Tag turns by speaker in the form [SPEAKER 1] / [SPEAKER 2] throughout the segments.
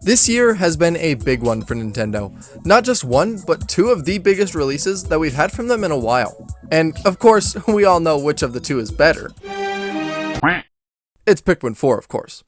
[SPEAKER 1] This year has been a big one for Nintendo. Not just one, but two of the biggest releases that we've had from them in a while. And of course, we all know which of the two is better. It's Pikmin 4, of course.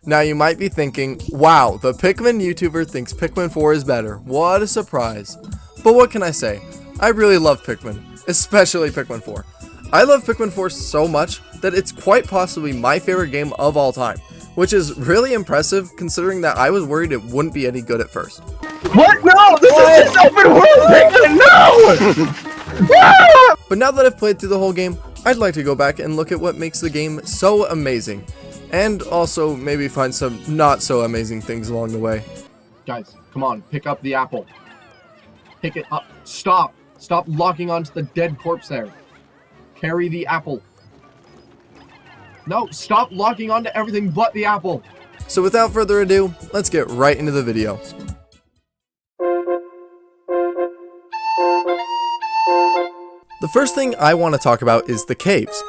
[SPEAKER 1] Now you might be thinking, wow, the Pikmin YouTuber thinks Pikmin 4 is better. What a surprise. But what can I say? I really love Pikmin, especially Pikmin 4. I love Pikmin 4 so much that it's quite possibly my favorite game of all time, which is really impressive considering that I was worried it wouldn't be any good at first.
[SPEAKER 2] What? No! This is just open world Pikmin! No!
[SPEAKER 1] But now that I've played through the whole game, I'd like to go back and look at what makes the game so amazing. And also maybe find some not so amazing things along the way.
[SPEAKER 2] Guys, come on, pick up the apple. Pick it up. Stop! Stop locking onto the dead corpse there. Carry the apple. No, stop locking onto everything but the apple.
[SPEAKER 1] So without further ado, let's get right into the video. The first thing I want to talk about is the caves.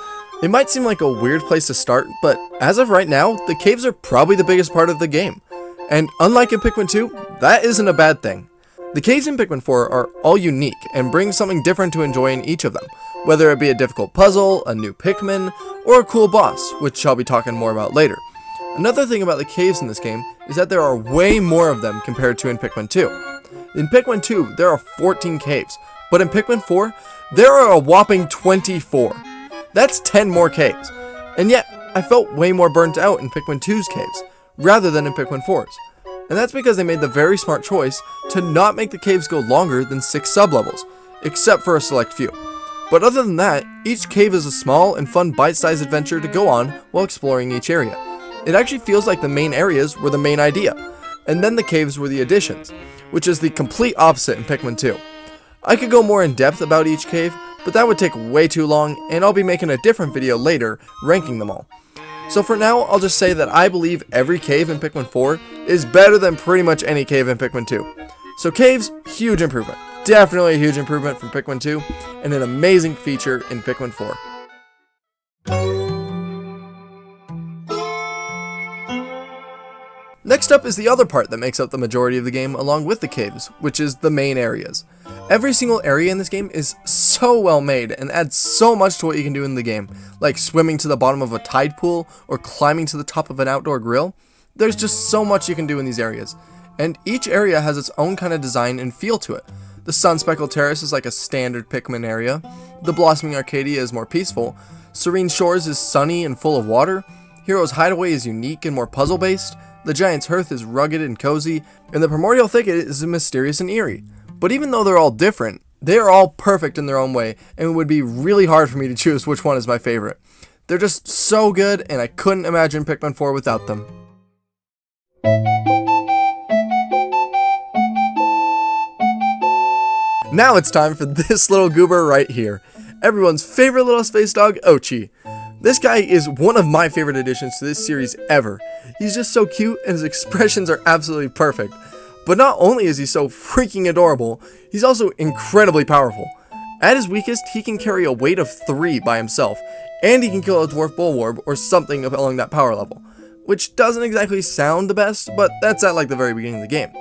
[SPEAKER 1] It might seem like a weird place to start, but as of right now, the caves are probably the biggest part of the game. And unlike in Pikmin 2, that isn't a bad thing. The caves in Pikmin 4 are all unique and bring something different to enjoy in each of them, whether it be a difficult puzzle, a new Pikmin, or a cool boss, which I'll be talking more about later. Another thing about the caves in this game is that there are way more of them compared to in Pikmin 2. In Pikmin 2, there are 14 caves, but in Pikmin 4, there are a whopping 24. That's 10 more caves, and yet I felt way more burnt out in Pikmin 2's caves, rather than in Pikmin 4's. And that's because they made the very smart choice to not make the caves go longer than 6 sublevels, except for a select few. But other than that, each cave is a small and fun bite-sized adventure to go on while exploring each area. It actually feels like the main areas were the main idea, and then the caves were the additions, which is the complete opposite in Pikmin 2. I could go more in depth about each cave, but that would take way too long, and I'll be making a different video later ranking them all. So for now, I'll just say that I believe every cave in Pikmin 4 is better than pretty much any cave in Pikmin 2. So caves, huge improvement. Definitely a huge improvement from Pikmin 2, and an amazing feature in Pikmin 4. Next up is the other part that makes up the majority of the game along with the caves, which is the main areas. Every single area in this game is so well made and adds so much to what you can do in the game, like swimming to the bottom of a tide pool or climbing to the top of an outdoor grill. There's just so much you can do in these areas, and each area has its own kind of design and feel to it. The Sunspeckled Terrace is like a standard Pikmin area, the Blossoming Arcadia is more peaceful, Serene Shores is sunny and full of water, Hero's Hideaway is unique and more puzzle based, the Giant's Hearth is rugged and cozy, and the Primordial Thicket is mysterious and eerie. But even though they're all different, they are all perfect in their own way, and it would be really hard for me to choose which one is my favorite. They're just so good, and I couldn't imagine Pikmin 4 without them. Now it's time for this little goober right here, everyone's favorite little space dog, Ochi. This guy is one of my favorite additions to this series ever. He's just so cute and his expressions are absolutely perfect. But not only is he so freaking adorable, he's also incredibly powerful. At his weakest, he can carry a weight of 3 by himself, and he can kill a dwarf bullworm or something along that power level, which doesn't exactly sound the best, but that's at like the very beginning of the game.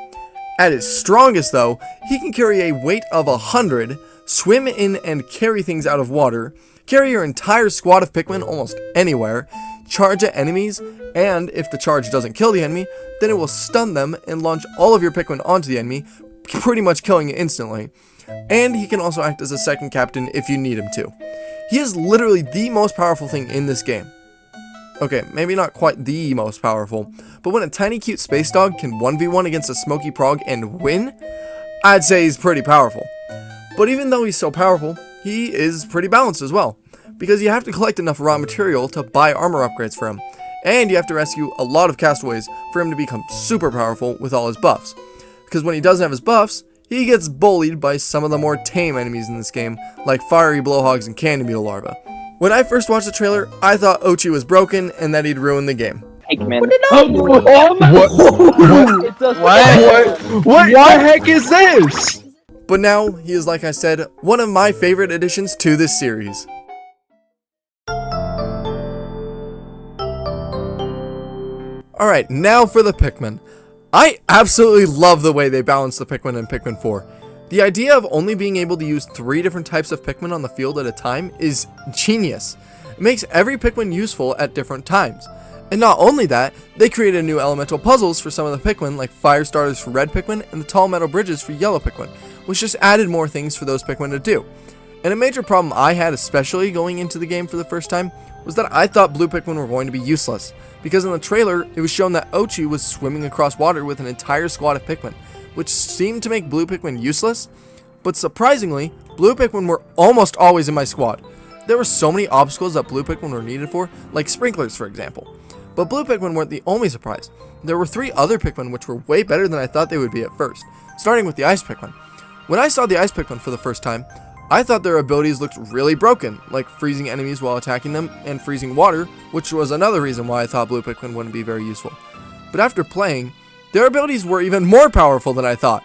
[SPEAKER 1] At his strongest though, he can carry a weight of 100, swim in and carry things out of water, carry your entire squad of Pikmin almost anywhere, charge at enemies, and if the charge doesn't kill the enemy, then it will stun them and launch all of your Pikmin onto the enemy, pretty much killing it instantly. And he can also act as a second captain if you need him to. He is literally the most powerful thing in this game. Okay, maybe not quite the most powerful, but when a tiny cute space dog can 1v1 against a smoky prog and win, I'd say he's pretty powerful. But even though he's so powerful, he is pretty balanced as well, because you have to collect enough raw material to buy armor upgrades for him, and you have to rescue a lot of castaways for him to become super powerful with all his buffs, because when he doesn't have his buffs, he gets bullied by some of the more tame enemies in this game, like fiery blowhogs and candy beetle larvae. When I first watched the trailer, I thought Ochi was broken and that he'd ruin the game.
[SPEAKER 3] Pikmin.
[SPEAKER 2] What the heck is this?
[SPEAKER 1] But now, he is, like I said, one of my favorite additions to this series. Alright, now for the Pikmin. I absolutely love the way they balance the Pikmin in Pikmin 4. The idea of only being able to use 3 different types of Pikmin on the field at a time is genius. It makes every Pikmin useful at different times. And not only that, they created new elemental puzzles for some of the Pikmin, like fire starters for red Pikmin and the tall metal bridges for yellow Pikmin, which just added more things for those Pikmin to do. And a major problem I had, especially going into the game for the first time, was that I thought blue Pikmin were going to be useless, because in the trailer, it was shown that Ochi was swimming across water with an entire squad of Pikmin, which seemed to make blue Pikmin useless, but surprisingly, blue Pikmin were almost always in my squad. There were so many obstacles that blue Pikmin were needed for, like sprinklers for example. But blue Pikmin weren't the only surprise. There were 3 other Pikmin which were way better than I thought they would be at first, starting with the ice Pikmin. When I saw the ice Pikmin for the first time, I thought their abilities looked really broken, like freezing enemies while attacking them and freezing water, which was another reason why I thought blue Pikmin wouldn't be very useful. But after playing, their abilities were even more powerful than I thought.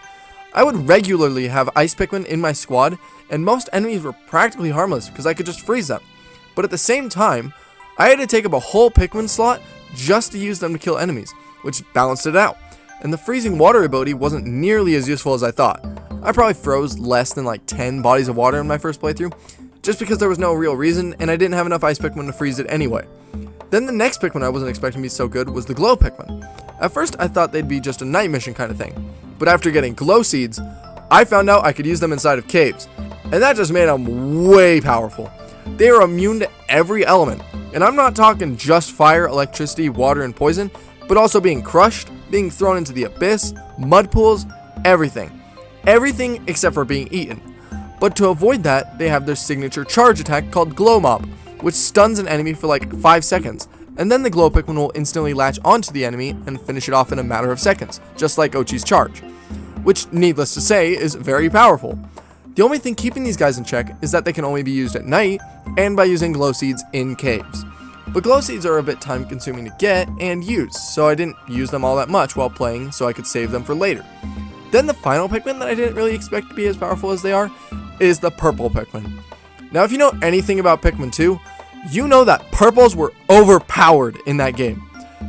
[SPEAKER 1] I would regularly have ice Pikmin in my squad, and most enemies were practically harmless because I could just freeze them. But at the same time, I had to take up a whole Pikmin slot just to use them to kill enemies, which balanced it out. And the freezing water ability wasn't nearly as useful as I thought. I probably froze less than like 10 bodies of water in my first playthrough, just because there was no real reason and I didn't have enough ice Pikmin to freeze it anyway. Then the next Pikmin I wasn't expecting to be so good was the glow Pikmin. At first I thought they'd be just a night mission kind of thing, but after getting glow seeds, I found out I could use them inside of caves, and that just made them way powerful. They are immune to every element, and I'm not talking just fire, electricity, water, and poison, but also being crushed, being thrown into the abyss, mud pools, everything. Everything except for being eaten. But to avoid that, they have their signature charge attack called Glow Mob, which stuns an enemy for like 5 seconds, and then the Glow Pikmin will instantly latch onto the enemy and finish it off in a matter of seconds, just like Ochi's charge, which, needless to say, is very powerful. The only thing keeping these guys in check is that they can only be used at night, and by using glow seeds in caves. But glow seeds are a bit time consuming to get and use, so I didn't use them all that much while playing so I could save them for later. Then the final Pikmin that I didn't really expect to be as powerful as they are is the purple Pikmin. Now if you know anything about Pikmin 2, you know that purples were overpowered in that game.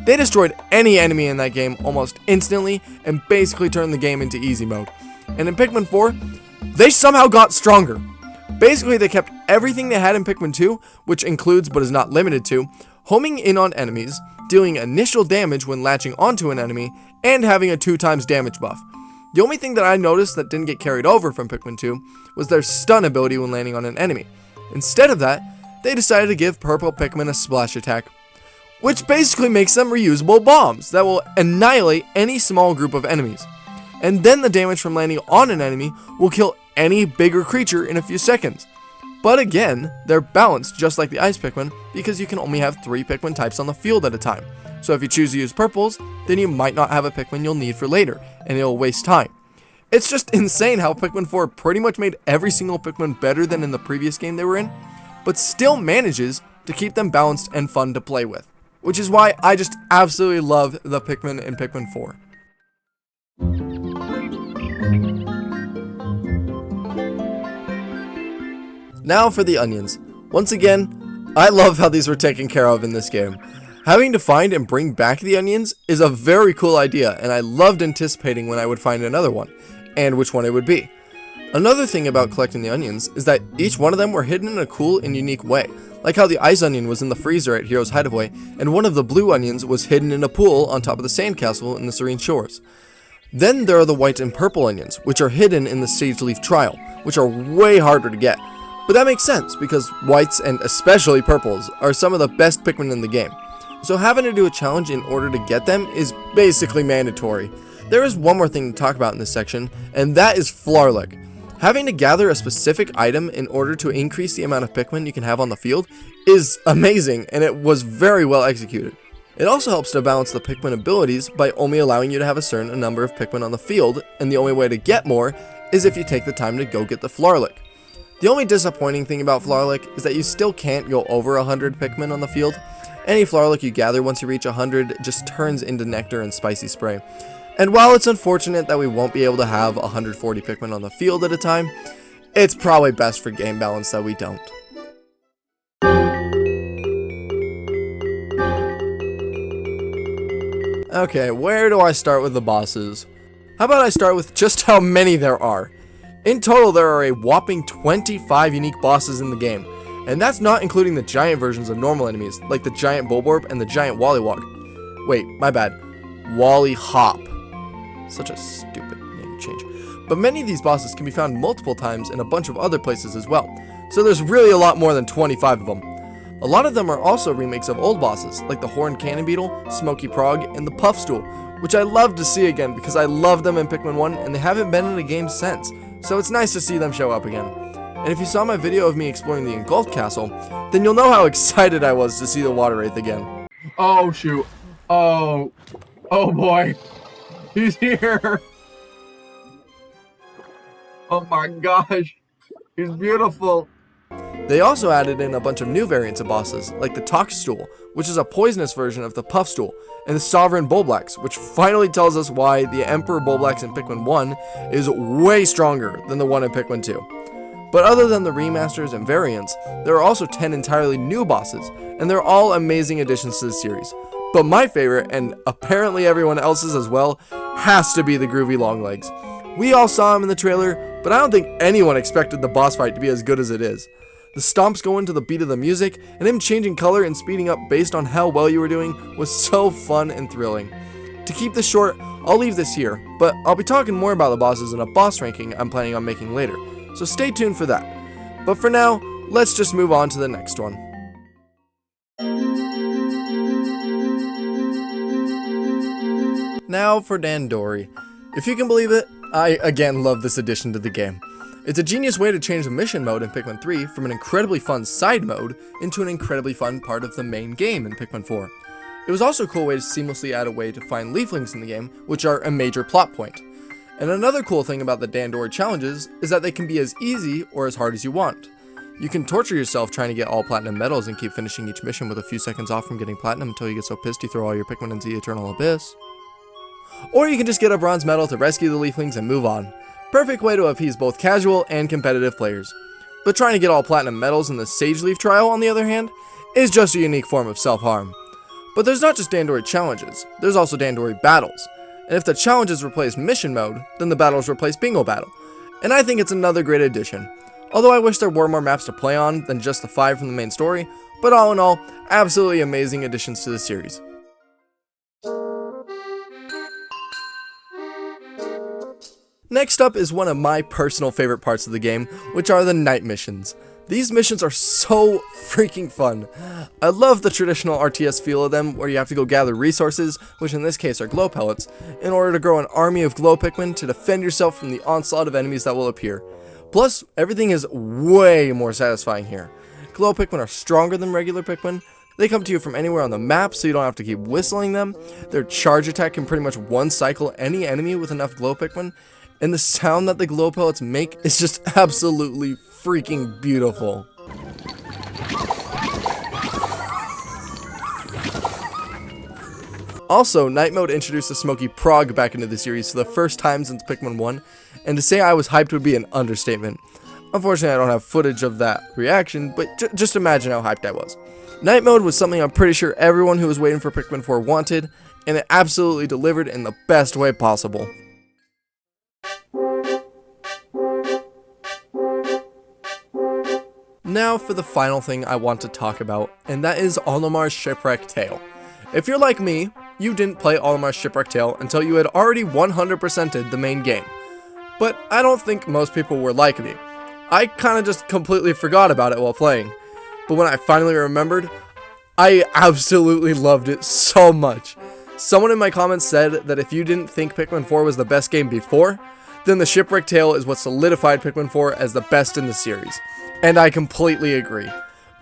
[SPEAKER 1] They destroyed any enemy in that game almost instantly and basically turned the game into easy mode. And in Pikmin 4, they somehow got stronger. Basically, they kept everything they had in Pikmin 2, which includes but is not limited to, homing in on enemies, dealing initial damage when latching onto an enemy, and having a 2x damage buff. The only thing that I noticed that didn't get carried over from Pikmin 2 was their stun ability when landing on an enemy. Instead of that, they decided to give purple Pikmin a splash attack, which basically makes them reusable bombs that will annihilate any small group of enemies. And then the damage from landing on an enemy will kill any bigger creature in a few seconds. But again, they're balanced just like the ice Pikmin because you can only have 3 Pikmin types on the field at a time. So if you choose to use purples, then you might not have a Pikmin you'll need for later, and it'll waste time. It's just insane how Pikmin 4 pretty much made every single Pikmin better than in the previous game they were in, but still manages to keep them balanced and fun to play with. Which is why I just absolutely love the Pikmin in Pikmin 4. Now for the onions. Once again, I love how these were taken care of in this game. Having to find and bring back the onions is a very cool idea, and I loved anticipating when I would find another one, and which one it would be. Another thing about collecting the onions is that each one of them were hidden in a cool and unique way, like how the ice onion was in the freezer at Hero's Hideaway, and one of the blue onions was hidden in a pool on top of the sandcastle in the Serene Shores. Then there are the white and purple onions, which are hidden in the Sage Leaf Trial, which are way harder to get. But that makes sense, because whites, and especially purples, are some of the best Pikmin in the game. So having to do a challenge in order to get them is basically mandatory. There is one more thing to talk about in this section, and that is Flarlick. Having to gather a specific item in order to increase the amount of Pikmin you can have on the field is amazing, and it was very well executed. It also helps to balance the Pikmin abilities by only allowing you to have a certain number of Pikmin on the field, and the only way to get more is if you take the time to go get the Flarlick. The only disappointing thing about Flarlick is that you still can't go over 100 Pikmin on the field. Any Flarlick you gather once you reach 100 just turns into nectar and spicy spray. And while it's unfortunate that we won't be able to have 140 Pikmin on the field at a time, it's probably best for game balance that we don't. Okay, where do I start with the bosses? How about I start with just how many there are? In total, there are a whopping 25 unique bosses in the game, and that's not including the giant versions of normal enemies, like the giant Bulborb and the giant Wollywog. Wait, my bad. Wally Hop. Such a stupid name change. But many of these bosses can be found multiple times in a bunch of other places as well, so there's really a lot more than 25 of them. A lot of them are also remakes of old bosses, like the Horned Cannon Beetle, Smoky Prog, and the Puffstool, which I love to see again because I love them in Pikmin 1 and they haven't been in a game since, so it's nice to see them show up again. And if you saw my video of me exploring the Engulfed Castle, then you'll know how excited I was to see the Water Wraith again.
[SPEAKER 2] Oh shoot. Oh boy. He's here. Oh my gosh. He's beautiful.
[SPEAKER 1] They also added in a bunch of new variants of bosses, like the Toxstool, which is a poisonous version of the Puffstool, and the Sovereign Bulblax, which finally tells us why the Emperor Bulblax in Pikmin 1 is way stronger than the one in Pikmin 2. But other than the remasters and variants, there are also 10 entirely new bosses, and they're all amazing additions to the series. But my favorite, and apparently everyone else's as well, has to be the Groovy Longlegs. We all saw him in the trailer, but I don't think anyone expected the boss fight to be as good as it is. The stomps going to the beat of the music, and him changing color and speeding up based on how well you were doing was so fun and thrilling. To keep this short, I'll leave this here, but I'll be talking more about the bosses in a boss ranking I'm planning on making later, so stay tuned for that. But for now, let's just move on to the next one. Now for Dandor. If you can believe it, I again love this addition to the game. It's a genius way to change the mission mode in Pikmin 3 from an incredibly fun side mode into an incredibly fun part of the main game in Pikmin 4. It was also a cool way to seamlessly add a way to find leaflings in the game, which are a major plot point. And another cool thing about the Dandor challenges is that they can be as easy or as hard as you want. You can torture yourself trying to get all platinum medals and keep finishing each mission with a few seconds off from getting platinum until you get so pissed you throw all your Pikmin into the eternal abyss. Or you can just get a bronze medal to rescue the leaflings and move on. Perfect way to appease both casual and competitive players. But trying to get all platinum medals in the Sage Leaf trial, on the other hand, is just a unique form of self-harm. But there's not just Dandor challenges, there's also Dandor battles. And if the challenges replace mission mode, then the battles replace bingo battle. And I think it's another great addition. Although I wish there were more maps to play on than just the 5 from the main story, but all in all, absolutely amazing additions to the series. Next up is one of my personal favorite parts of the game, which are the night missions. These missions are so freaking fun. I love the traditional RTS feel of them, where you have to go gather resources, which in this case are glow pellets, in order to grow an army of glow Pikmin to defend yourself from the onslaught of enemies that will appear. Plus, everything is way more satisfying here. Glow Pikmin are stronger than regular Pikmin. They come to you from anywhere on the map, so you don't have to keep whistling them. Their charge attack can pretty much one-cycle any enemy with enough glow Pikmin. And the sound that the glow pellets make is just absolutely freaking beautiful. Also, Night Mode introduced the Smoky Prog back into the series for the first time since Pikmin 1, and to say I was hyped would be an understatement. Unfortunately, I don't have footage of that reaction, but just imagine how hyped I was. Night Mode was something I'm pretty sure everyone who was waiting for Pikmin 4 wanted, and it absolutely delivered in the best way possible. Now for the final thing I want to talk about, and that is Olimar's Shipwreck Tail. If you're like me, you didn't play Olimar's Shipwreck Tail until you had already 100%ed the main game. But I don't think most people were like me. I kinda just completely forgot about it while playing. But when I finally remembered, I absolutely loved it so much. Someone in my comments said that if you didn't think Pikmin 4 was the best game before, then the Shipwreck Tail is what solidified Pikmin 4 as the best in the series. And I completely agree.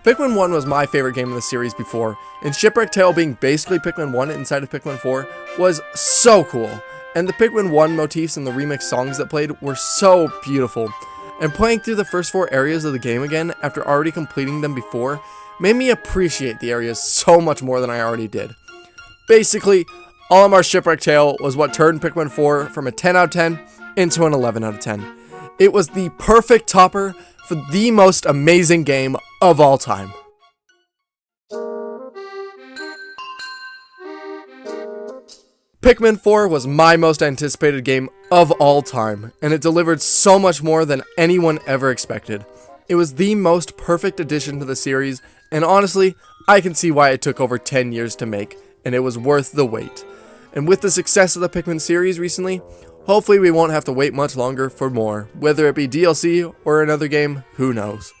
[SPEAKER 1] Pikmin 1 was my favorite game in the series before, and Shipwreck Tail being basically Pikmin 1 inside of Pikmin 4 was so cool. And the Pikmin 1 motifs and the remix songs that played were so beautiful. And playing through the first 4 areas of the game again after already completing them before made me appreciate the areas so much more than I already did. Basically, Olimar's Shipwreck Tail was what turned Pikmin 4 from a 10 out of 10 into an 11 out of 10. It was the perfect topper for the most amazing game of all time. Pikmin 4 was my most anticipated game of all time, and it delivered so much more than anyone ever expected. It was the most perfect addition to the series, and honestly, I can see why it took over 10 years to make, and it was worth the wait. And with the success of the Pikmin series recently, hopefully we won't have to wait much longer for more, whether it be DLC or another game, who knows.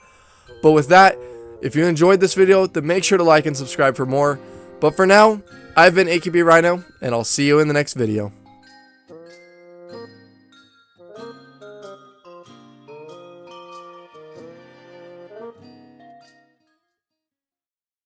[SPEAKER 1] But with that, if you enjoyed this video, then make sure to like and subscribe for more. But for now, I've been AKB Rhino, and I'll see you in the next video.